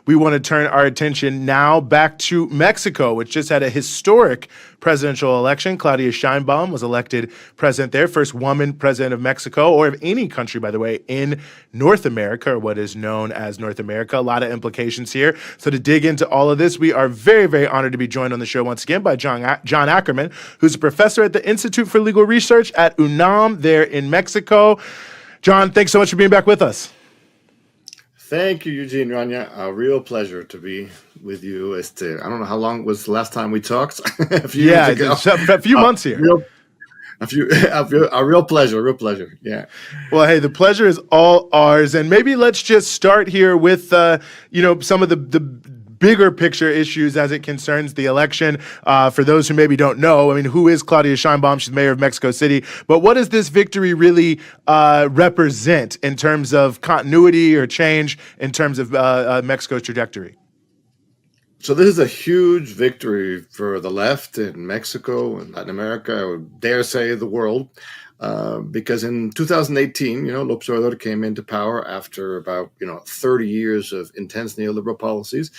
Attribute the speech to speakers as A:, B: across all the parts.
A: we want to turn our attention now back to Mexico, which just had a historic presidential election. Claudia Sheinbaum was elected president there, first woman president of Mexico, or of any country, by the way, in North America, or what is known as North America. A lot of implications here. So to dig into all of this, we are very, very honored to be joined on the show once again by John Ackerman, who's a professor at the Institute for Legal Research at UNAM there in Mexico. John, thanks so much for being back with us.
B: Thank you, Eugene Rania. A real pleasure to be with you. I don't know how long was the last time we talked. A few years ago.
A: A few months here.
B: A real pleasure. Yeah.
A: Well, hey, the pleasure is all ours. And maybe let's just start here with, some of the bigger picture issues as it concerns the election. For those who maybe don't know, I mean, who is Claudia Sheinbaum? She's mayor of Mexico City. But what does this victory really represent in terms of continuity or change in terms of Mexico's trajectory?
B: So this is a huge victory for the left in Mexico and Latin America, I would dare say the world, because in 2018, López Obrador came into power after about 30 years of intense neoliberal policies,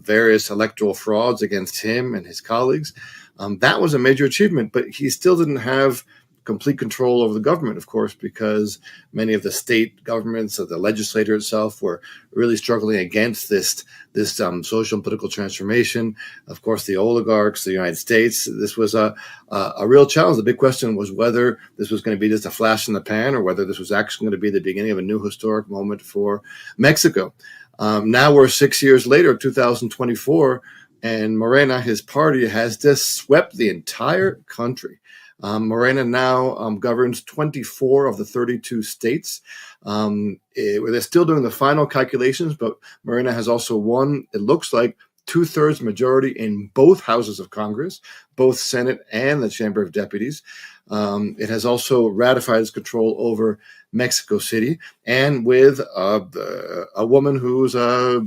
B: various electoral frauds against him and his colleagues. That was a major achievement, but he still didn't have complete control over the government, of course, because many of the state governments, of the legislature itself, were really struggling against this social and political transformation. Of course, the oligarchs, the United States, this was a real challenge. The big question was whether this was going to be just a flash in the pan or whether this was actually going to be the beginning of a new historic moment for Mexico. Now we're 6 years later, 2024, and Morena, his party, has just swept the entire country. Morena now governs 24 of the 32 states. They're still doing the final calculations, but Morena has also won, it looks like, 2/3 majority in both houses of Congress, both Senate and the Chamber of Deputies. It has also ratified its control over Mexico City, and with a woman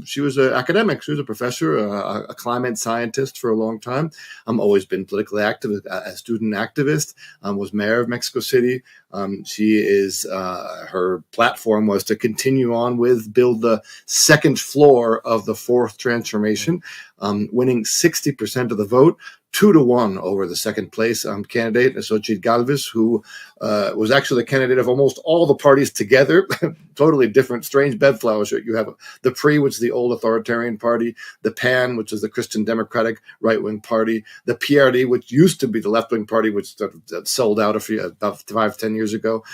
B: she was an academic, she was a professor, a climate scientist for a long time, always been politically active, a student activist, was mayor of Mexico City. Her platform was to continue on build the second floor of the fourth transformation, winning 60% of the vote, 2-1 over the second place candidate, Xochitl Gálvez, who was actually the candidate of almost all the parties together. Totally different, strange bedfellows. You have the PRI, which is the old authoritarian party, the PAN, which is the Christian Democratic right-wing party, the PRD, which used to be the left-wing party, which sold out about 5-10 years ago.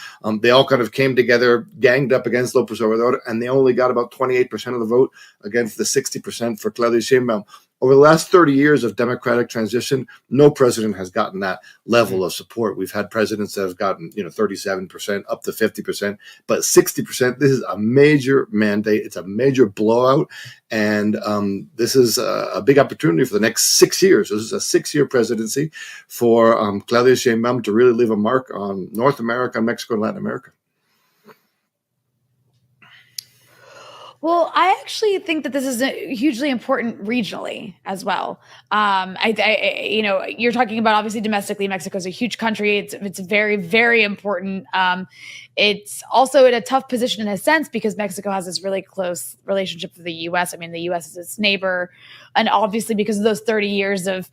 B: They all kind of came together, ganged up against López Obrador, and they only got about 28% of the vote against the 60% for Claudia Sheinbaum. Over the last 30 years of democratic transition, no president has gotten that level of support. We've had presidents that have gotten, 37%, up to 50%, but 60%, this is a major mandate. It's a major blowout. And this is a big opportunity for the next 6 years. This is a 6-year presidency for Claudia Sheinbaum to really leave a mark on North America, Mexico, and Latin America.
C: Well, I actually think that this is hugely important regionally as well. You're talking about obviously domestically, Mexico is a huge country. It's very, very important. It's also in a tough position in a sense because Mexico has this really close relationship with the U.S. I mean, the U.S. is its neighbor, and obviously because of those 30 years of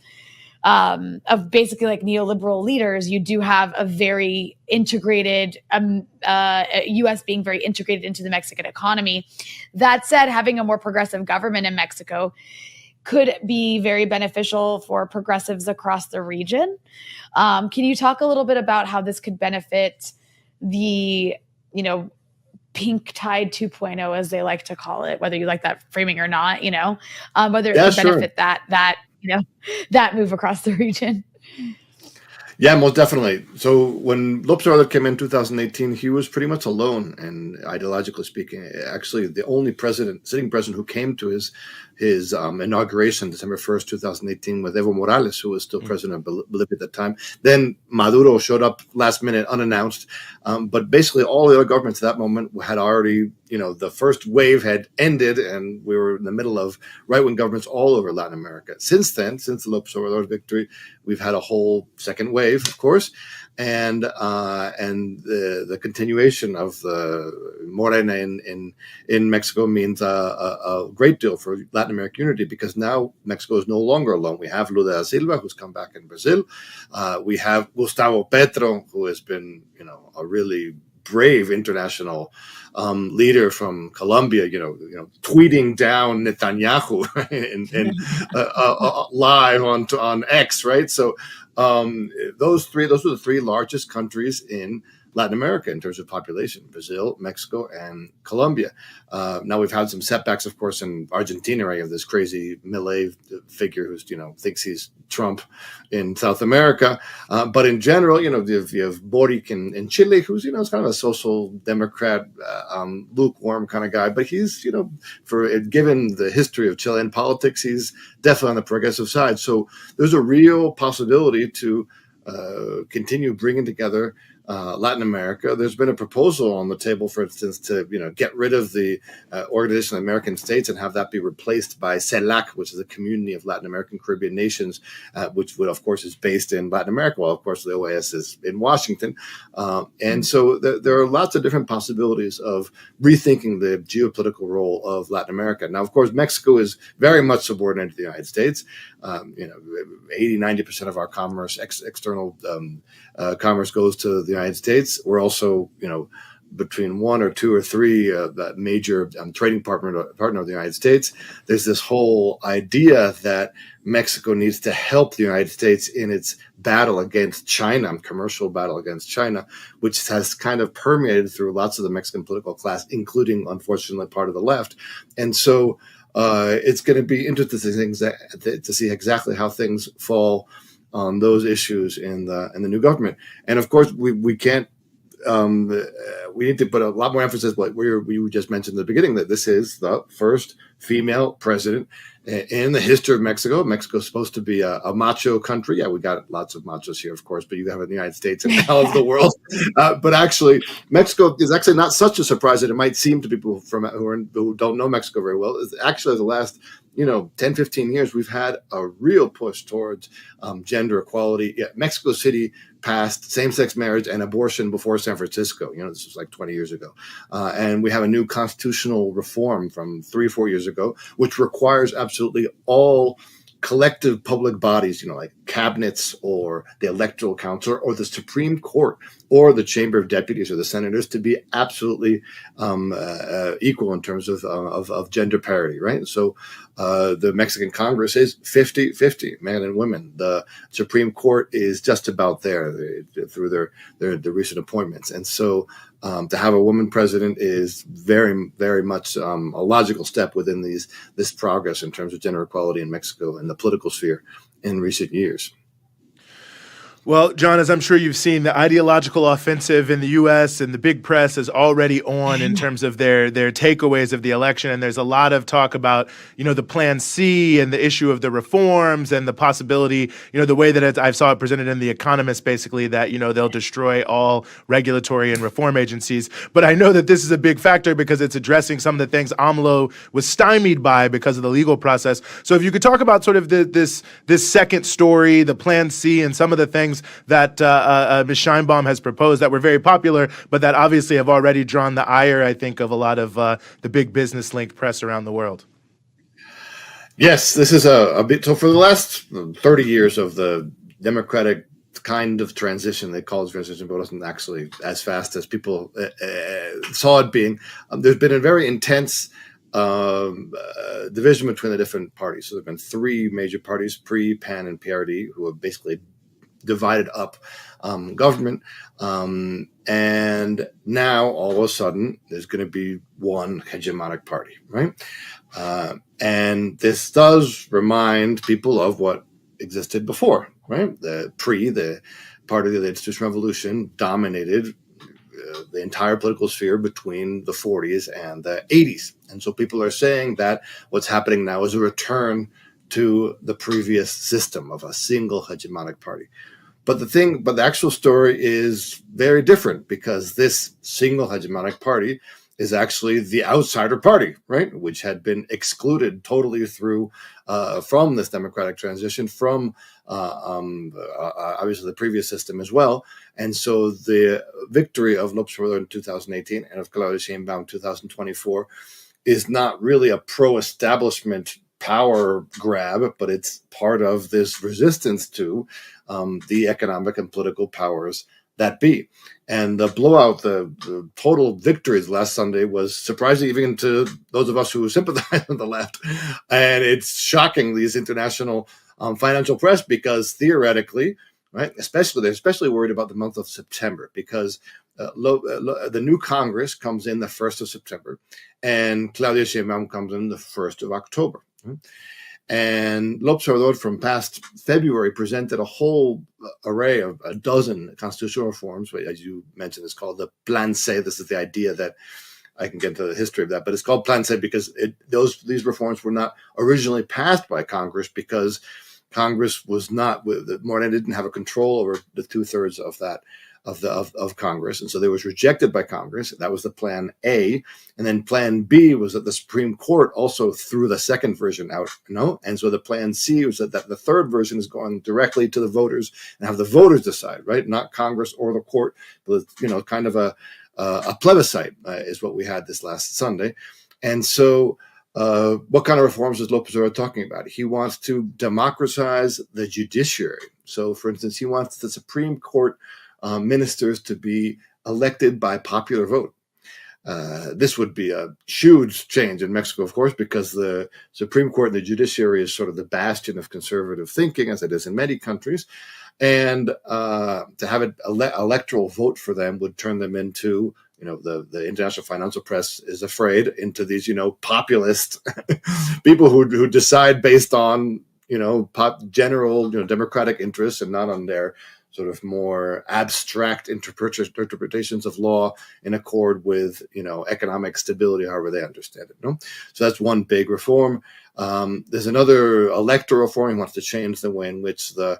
C: basically like neoliberal leaders, you do have a very integrated U.S. being very integrated into the Mexican economy. That said, having a more progressive government in Mexico could be very beneficial for progressives across the region. Can you talk a little bit about how this could benefit the, pink tide 2.0, as they like to call it, whether you like that framing or not, whether it could benefit that move across the region?
B: Yeah, most definitely. So when López Obrador came in 2018, he was pretty much alone, and ideologically speaking, actually the only sitting president who came to his inauguration, December 1st, 2018, with Evo Morales, who was still president of Bolivia at the time. Then Maduro showed up last minute, unannounced. But basically all the other governments at that moment had already the first wave had ended and we were in the middle of right-wing governments all over Latin America. Since then, since the López Obrador victory, we've had a whole second wave, of course, and the continuation of Morena in Mexico means a great deal for Latin American unity, because now Mexico is no longer alone. We have Lula da Silva, who's come back in Brazil. We have Gustavo Petro, who has been, a really brave international leader from Colombia, tweeting down Netanyahu live on X, right? So those are the three largest countries in Latin America in terms of population: Brazil, Mexico, and Colombia. Now we've had some setbacks, of course, in Argentina. Right? You have this crazy Milei figure who's, thinks he's Trump in South America. But in general, you have Boric in Chile, who's, is kind of a social democrat, lukewarm kind of guy. But he's, given the history of Chilean politics, he's definitely on the progressive side. So there's a real possibility to continue bringing together Latin America. There's been a proposal on the table, for instance, to get rid of the Organization of American States and have that be replaced by CELAC, which is a community of Latin American Caribbean nations, which of course is based in Latin America. Well, of course, the OAS is in Washington, and so there are lots of different possibilities of rethinking the geopolitical role of Latin America. Now, of course, Mexico is very much subordinate to the United States. 80-90% of our commerce, external commerce, goes to the United States. We're also, between one or two or three major trading partner of the United States. There's this whole idea that Mexico needs to help the United States in its battle against China, commercial battle against China, which has kind of permeated through lots of the Mexican political class, including, unfortunately, part of the left. And so it's going to be interesting to see exactly how things fall on those issues in the new government. And of course, we can't. We need to put a lot more emphasis, like we just mentioned at the beginning, that this is the first female president in the history of Mexico. Mexico is supposed to be a macho country. Yeah, we got lots of machos here, of course, but you have in the United States and all of the world. But actually, Mexico is actually not such a surprise that it might seem to people who don't know Mexico very well. It's actually, the last 10, 15 years, we've had a real push towards gender equality. Yeah, Mexico City passed same-sex marriage and abortion before San Francisco. This was like 20 years ago. And we have a new constitutional reform from 3 or 4 years ago, which requires absolutely all collective public bodies, like cabinets or the electoral council or the Supreme Court or the Chamber of Deputies or the senators, to be absolutely equal in terms of gender parity, right? So the Mexican Congress is 50-50, men and women. The Supreme Court is just about there through their recent appointments. And so to have a woman president is very, very much a logical step within this progress in terms of gender equality in Mexico and the political sphere in recent years.
A: Well, John, as I'm sure you've seen, the ideological offensive in the U.S. and the big press is already on in terms of their takeaways of the election. And there's a lot of talk about, the Plan C and the issue of the reforms and the possibility, the way that I saw it presented in The Economist, basically, that, they'll destroy all regulatory and reform agencies. But I know that this is a big factor because it's addressing some of the things AMLO was stymied by because of the legal process. So if you could talk about sort of this second story, the Plan C, and some of the things that Ms. Sheinbaum has proposed that were very popular, but that obviously have already drawn the ire, I think, of a lot of the big business-linked press around the world.
B: Yes, this is a bit. So for the last 30 years of the Democratic kind of transition, they call it transition, but it wasn't actually as fast as people saw it being. There's been a very intense division between the different parties. So there have been three major parties, PRI, PAN, and PRD, who have basically divided up government. And now, all of a sudden, there's going to be one hegemonic party, right? And this does remind people of what existed before, right? The PRI, the Party of the Institutional Revolution, dominated the entire political sphere between the 40s and the 80s. And so people are saying that what's happening now is a return to the previous system of a single hegemonic party. But the actual story is very different, because this single hegemonic party is actually the outsider party, right, which had been excluded totally through from this democratic transition, from obviously the previous system as well. And so the victory of López Obrador in 2018 and of Claudia Sheinbaum in 2024 is not really a pro-establishment power grab, but it's part of this resistance to the economic and political powers that be. And the blowout, the total victories last Sunday was surprising even to those of us who sympathize with the left. And it's shocking, these international financial press, because theoretically, right, they're especially worried about the month of September, because the new Congress comes in the 1st of September and Claudia Sheinbaum comes in the 1st of October. And López Obrador from past February presented a whole array of a dozen constitutional reforms, as you mentioned, it's called the Plan C. This is the idea that I can get into the history of that, but it's called Plan C because these reforms were not originally passed by Congress, because Congress was not, Morena didn't have a control over the 2/3 of that of Congress, and so they was rejected by Congress. That was the Plan A, and then Plan B was that the Supreme Court also threw the second version out, and so the Plan C was that the third version is going directly to the voters and have the voters decide, right, not Congress or the court, but kind of a plebiscite is what we had this last Sunday. And so what kind of reforms is López Obrador talking about? He wants to democratize the judiciary. So, for instance, he wants the Supreme Court ministers to be elected by popular vote. This would be a huge change in Mexico, of course, because the Supreme Court and the judiciary is sort of the bastion of conservative thinking, as it is in many countries. And to have an electoral vote for them would turn them into, the international financial press is afraid, into these, populist people who decide based on, general, democratic interests and not on their sort of more abstract interpretations of law in accord with, economic stability, however they understand it. So that's one big reform. There's another electoral reform. He wants to change the way in which the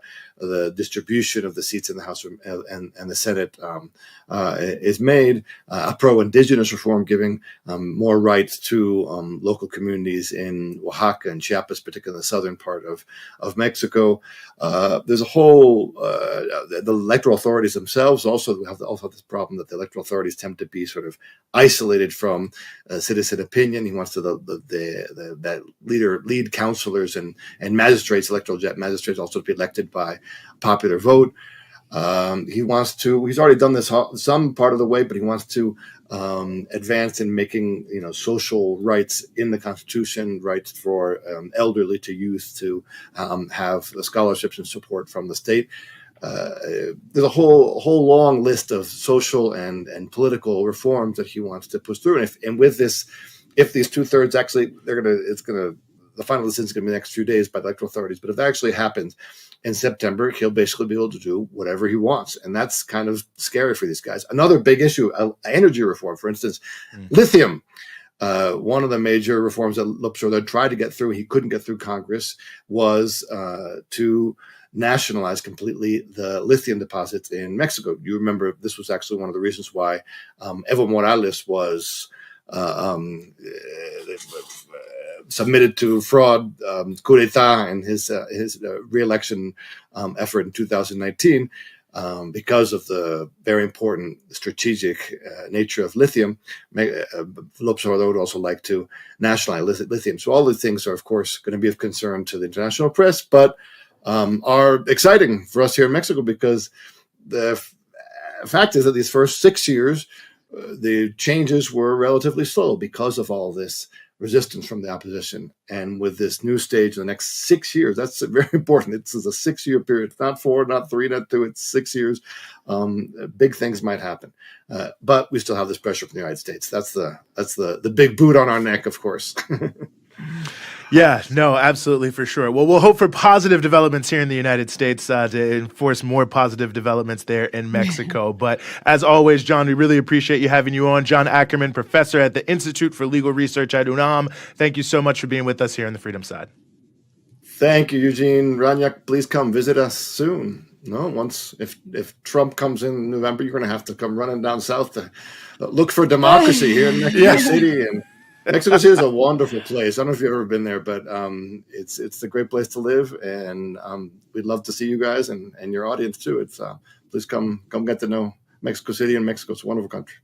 B: distribution of the seats in the House and the Senate is made. A pro-indigenous reform, giving more rights to local communities in Oaxaca and Chiapas, particularly in the southern part of Mexico. There's a whole the electoral authorities themselves also have this problem that the electoral authorities tend to be sort of isolated from citizen opinion. He wants to that lead counselors and magistrates, electoral magistrates, also to be elected by popular vote. He's already done this some part of the way, but he wants to advance in making social rights in the Constitution, rights for elderly to youth to have scholarships and support from the state. There's a whole long list of social and political reforms that he wants to push through, and with this, if these 2/3 actually, the final decision is going to be the next few days by the electoral authorities. But if that actually happens in September, he'll basically be able to do whatever he wants. And that's kind of scary for these guys. Another big issue, energy reform, for instance, lithium. One of the major reforms that López Obrador tried to get through, he couldn't get through Congress, was to nationalize completely the lithium deposits in Mexico. You remember this was actually one of the reasons why Evo Morales was submitted to fraud, coup d'etat, and his re-election effort in 2019, because of the very important strategic nature of lithium. López Obrador would also like to nationalize lithium. So all these things are, of course, going to be of concern to the international press, but are exciting for us here in Mexico, because the fact is that these first 6 years, the changes were relatively slow because of all this resistance from the opposition. And with this new stage in the next 6 years, that's very important. This is a 6-year period. It's not 4, not 3, not 2, it's 6 years. Big things might happen. But we still have this pressure from the United States. That's the big boot on our neck, of course.
A: Yeah, no, absolutely, for sure. Well, we'll hope for positive developments here in the United States to enforce more positive developments there in Mexico. But as always, John, we really appreciate you having you on. John Ackerman, professor at the Institute for Legal Research at UNAM. Thank you so much for being with us here on the Freedom Side.
B: Thank you, Eugene. Ranyak, please come visit us soon. No, once if Trump comes in November, you're going to have to come running down south to look for democracy here in Mexico City. And Mexico City is a wonderful place. I don't know if you've ever been there, but it's a great place to live, and we'd love to see you guys and your audience too. It's please come get to know Mexico City and Mexico. It's a wonderful country.